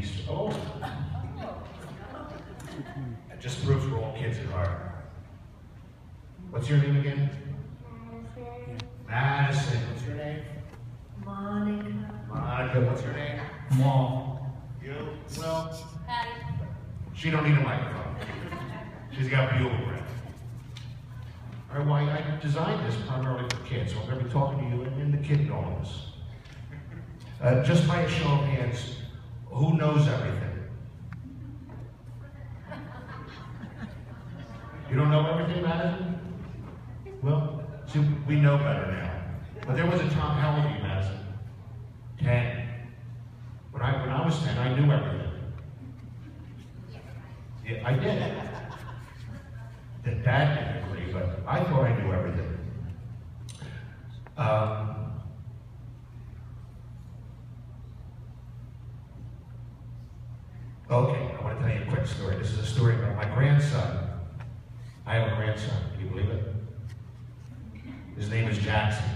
Easter. Oh! It just proves we're all kids at heart. What's your name again? Madison. What's your name? Monica. Monica. What's your name? Mom. You? Well, Patty. she don't need a microphone. She's got bugle breath. All right, well, I designed this primarily for kids, so I'm going to be talking to you in the kid noise. Just by a show of hands, who knows everything? You don't know everything, Madison? Well, see, we know better now. But there was a time, how old are you, Madison? 10. When I was 10, I knew everything. Yeah, I did. Dad didn't agree, but I thought I knew everything. Okay, I want to tell you a quick story. This is a story about my grandson. I have a grandson, can you believe it? His name is Jackson.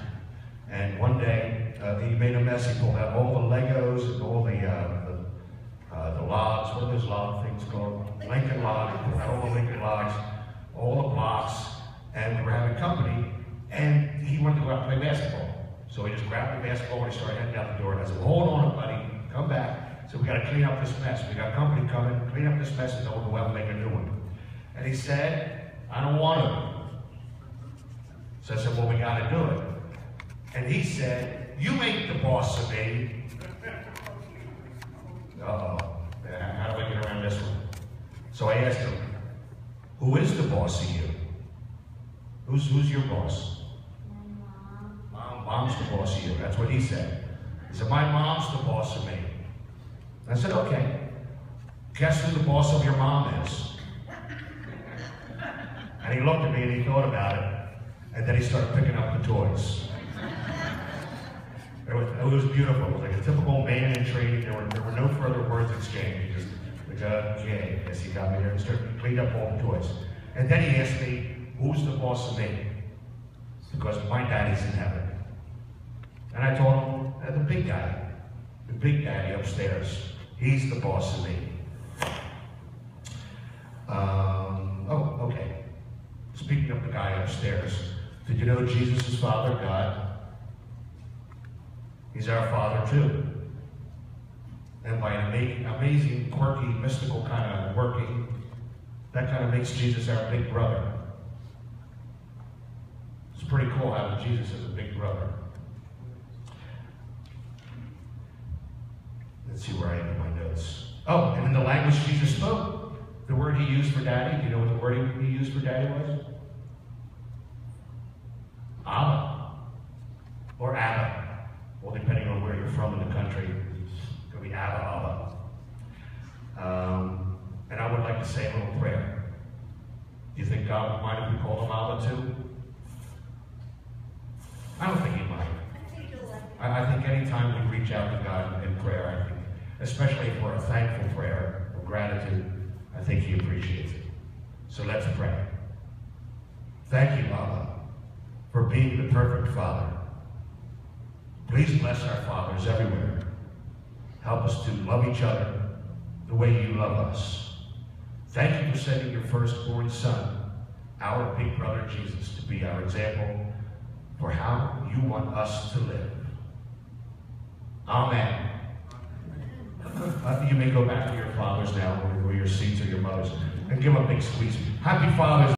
And one day, he made a mess. He pulled out all the Legos and all the logs. What are those log things called? Lincoln logs. He pulled out all the Lincoln logs, all the blocks, and we were having company, and he wanted to go out and play basketball. So he just grabbed the basketball and he started heading out the door. And I said, well, hold on, buddy, come back. So we got to clean up this mess. We got company coming, clean up this mess, and then we'll go out and make a new one. And he said, I don't want to. So I said, well, we got to do it. And he said, you ain't the boss of me. Uh-oh. How do I get around this one? So I asked him, who is the boss of you? Who's your boss? My mom. Mom's the boss of you. That's what he said. He said, my mom's the boss of me. I said, okay. Guess who the boss of your mom is? And he looked at me and he thought about it. And then he started picking up the toys. It was beautiful. It was like a typical man in training. There were no further words exchanged. He just, like, okay. Yes, he got me there and started cleaning up all the toys. And then he asked me, who's the boss of me? Because my daddy's in heaven. And I told him, the big guy, the big daddy upstairs. He's the boss of me. Oh, okay. Speaking of the guy upstairs, did you know Jesus is Father God? He's our Father too. And by an amazing, quirky, mystical kind of working, that kind of makes Jesus our big brother. It's pretty cool having Jesus as a big brother. Let's see where I am in my notes. Oh, and in the language Jesus spoke, the word he used for daddy, do you know what the word he used for daddy was? Abba. Or Abba. Well, depending on where you're from in the country, it could be Abba, Abba. And I would like to say a little prayer. Do you think God would mind if we call him Abba too? I don't think he might. I think anytime we reach out to God in prayer, I think, especially for a thankful prayer of gratitude, I think he appreciates it. So let's pray. Thank you, Abba, for being the perfect Father. Please bless our fathers everywhere. Help us to love each other the way you love us. Thank you for sending your firstborn Son, our big brother Jesus, to be our example for how you want us to live. Amen. You may go back to your fathers now, or your seats or your mothers, and give them a big squeeze. Happy Father's Day.